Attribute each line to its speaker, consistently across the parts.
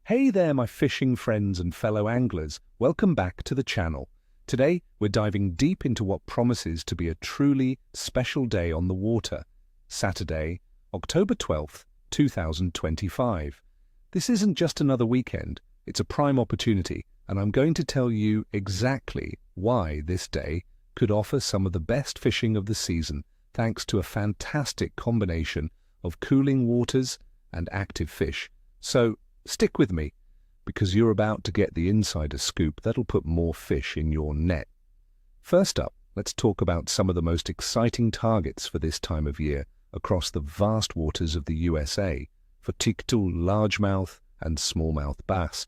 Speaker 1: Hey there, my fishing friends and fellow anglers. Welcome back to the channel. Today, we're diving deep into what promises to be a truly special day on the water. Saturday, October 12th, 2025. This isn't just another weekend, it's a prime opportunity, and I'm going to tell you exactly why this day could offer some of the best fishing of the season, thanks to a fantastic combination of cooling waters and active fish. So, stick with me, because you're about to get the insider scoop that'll put more fish in your net. First up, let's talk about some of the most exciting targets for this time of year across the vast waters of the USA for tiktul, largemouth, and smallmouth bass.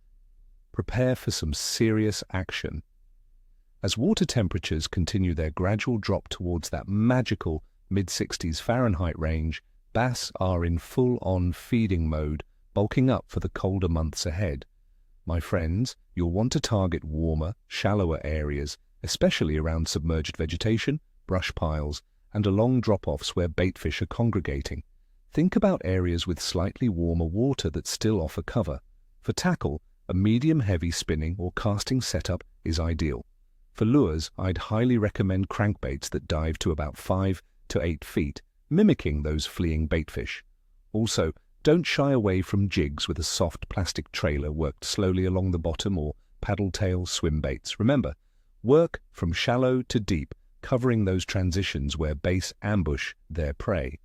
Speaker 1: Prepare for some serious action. As water temperatures continue their gradual drop towards that magical mid-60s Fahrenheit range, bass are in full-on feeding mode, bulking up for the colder months ahead. My friends, you'll want to target warmer, shallower areas, especially around submerged vegetation, brush piles, and along drop-offs where baitfish are congregating. Think about areas with slightly warmer water that still offer cover. For tackle, a medium-heavy spinning or casting setup is ideal. For lures, I'd highly recommend crankbaits that dive to about 5 to 8 feet, mimicking those fleeing baitfish. Also, don't shy away from jigs with a soft plastic trailer worked slowly along the bottom or paddle-tail swim baits. Remember, work from shallow to deep, covering those transitions where bass ambush their prey.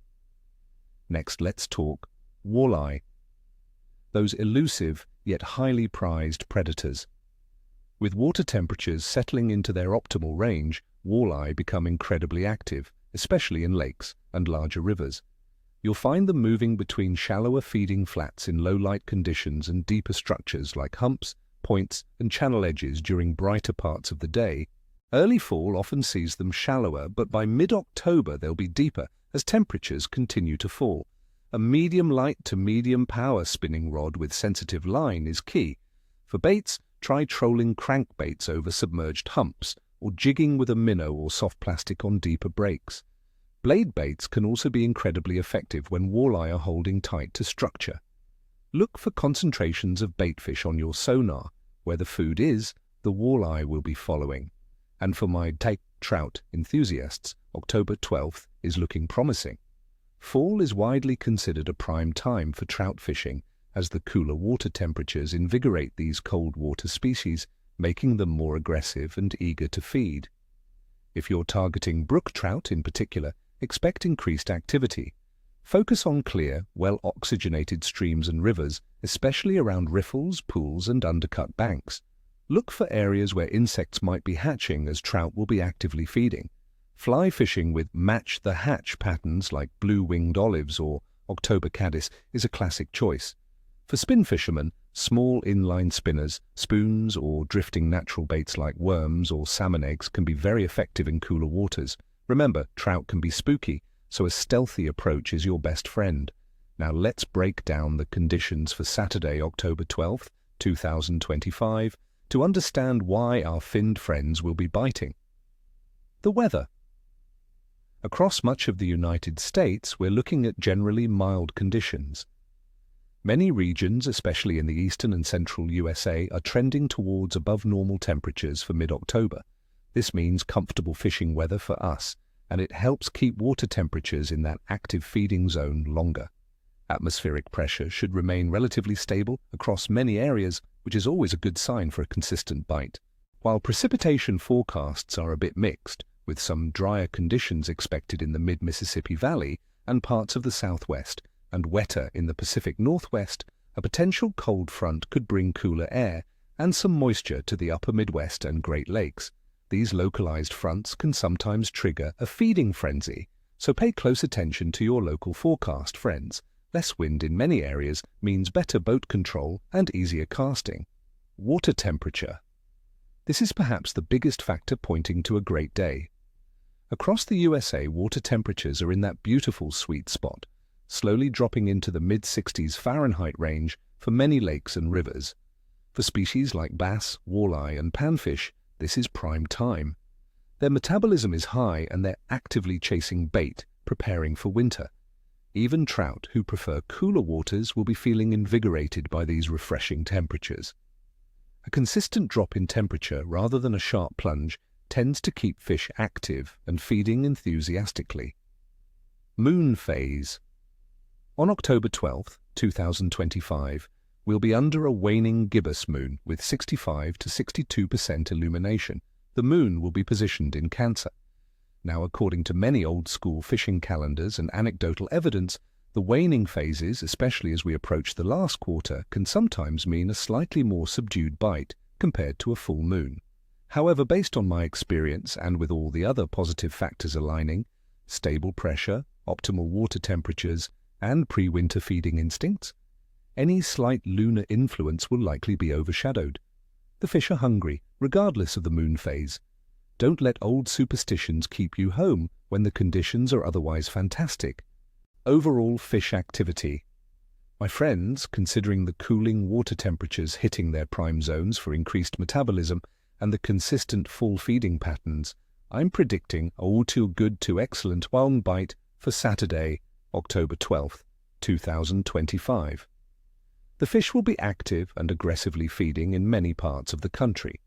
Speaker 1: Next, let's talk walleye. Those elusive yet highly prized predators. With water temperatures settling into their optimal range, walleye become incredibly active, especially in lakes and larger rivers. You'll find them moving between shallower feeding flats in low-light conditions and deeper structures like humps, points, and channel edges during brighter parts of the day. Early fall often sees them shallower, but by mid-October they'll be deeper as temperatures continue to fall. A medium light to medium power spinning rod with sensitive line is key. For baits, try trolling crankbaits over submerged humps or jigging with a minnow or soft plastic on deeper breaks. Blade baits can also be incredibly effective when walleye are holding tight to structure. Look for concentrations of baitfish on your sonar. Where the food is, the walleye will be following. And for my pike trout enthusiasts, October 12th is looking promising. Fall is widely considered a prime time for trout fishing, as the cooler water temperatures invigorate these cold water species, making them more aggressive and eager to feed. If you're targeting brook trout in particular, expect increased activity. Focus on clear, well-oxygenated streams and rivers, especially around riffles, pools, and undercut banks. Look for areas where insects might be hatching, as trout will be actively feeding. Fly fishing with match-the-hatch patterns like blue-winged olives or October caddis is a classic choice. For spin fishermen, small inline spinners, spoons, or drifting natural baits like worms or salmon eggs can be very effective in cooler waters. Remember, trout can be spooky, so a stealthy approach is your best friend. Now let's break down the conditions for Saturday, October 12th, 2025, to understand why our finned friends will be biting. The weather. Across much of the United States, we're looking at generally mild conditions. Many regions, especially in the eastern and central USA, are trending towards above normal temperatures for mid-October. This means comfortable fishing weather for us, and it helps keep water temperatures in that active feeding zone longer. Atmospheric pressure should remain relatively stable across many areas, which is always a good sign for a consistent bite. While precipitation forecasts are a bit mixed, with some drier conditions expected in the mid-Mississippi Valley and parts of the Southwest, and wetter in the Pacific Northwest, a potential cold front could bring cooler air and some moisture to the upper Midwest and Great Lakes. These localized fronts can sometimes trigger a feeding frenzy, so pay close attention to your local forecast, friends. Less wind in many areas means better boat control and easier casting. Water temperature. This is perhaps the biggest factor pointing to a great day. Across the USA, water temperatures are in that beautiful sweet spot, slowly dropping into the mid-60s Fahrenheit range for many lakes and rivers. For species like bass, walleye, and panfish, this is prime time. Their metabolism is high and they're actively chasing bait, preparing for winter. Even trout who prefer cooler waters will be feeling invigorated by these refreshing temperatures. A consistent drop in temperature rather than a sharp plunge tends to keep fish active and feeding enthusiastically. Moon phase. On October 12, 2025, we'll be under a waning gibbous moon with 65 to 62% illumination. The moon will be positioned in Cancer. Now, according to many old-school fishing calendars and anecdotal evidence, the waning phases, especially as we approach the last quarter, can sometimes mean a slightly more subdued bite compared to a full moon. However, based on my experience and with all the other positive factors aligning, stable pressure, optimal water temperatures, and pre-winter feeding instincts, any slight lunar influence will likely be overshadowed. The fish are hungry, regardless of the moon phase. Don't let old superstitions keep you home when the conditions are otherwise fantastic. Overall fish activity. My friends, considering the cooling water temperatures hitting their prime zones for increased metabolism and the consistent full feeding patterns, I'm predicting a all too good to excellent one bite for Saturday, October 12th, 2025. The fish will be active and aggressively feeding in many parts of the country.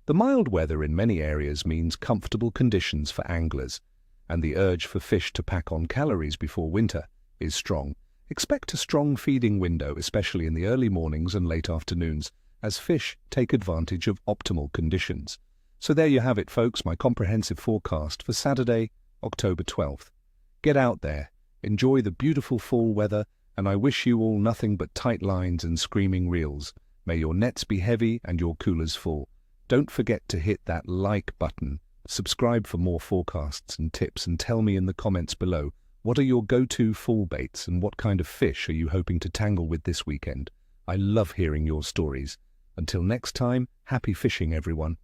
Speaker 1: The mild weather in many areas means comfortable conditions for anglers, and the urge for fish to pack on calories before winter is strong. Expect a strong feeding window, especially in the early mornings and late afternoons, as fish take advantage of optimal conditions. So there you have it, folks, my comprehensive forecast for Saturday, October 12th. Get out there, enjoy the beautiful fall weather, and I wish you all nothing but tight lines and screaming reels. May your nets be heavy and your coolers full. Don't forget to hit that like button, subscribe for more forecasts and tips, and tell me in the comments below, what are your go-to fall baits and what kind of fish are you hoping to tangle with this weekend? I love hearing your stories. Until next time, happy fishing, everyone.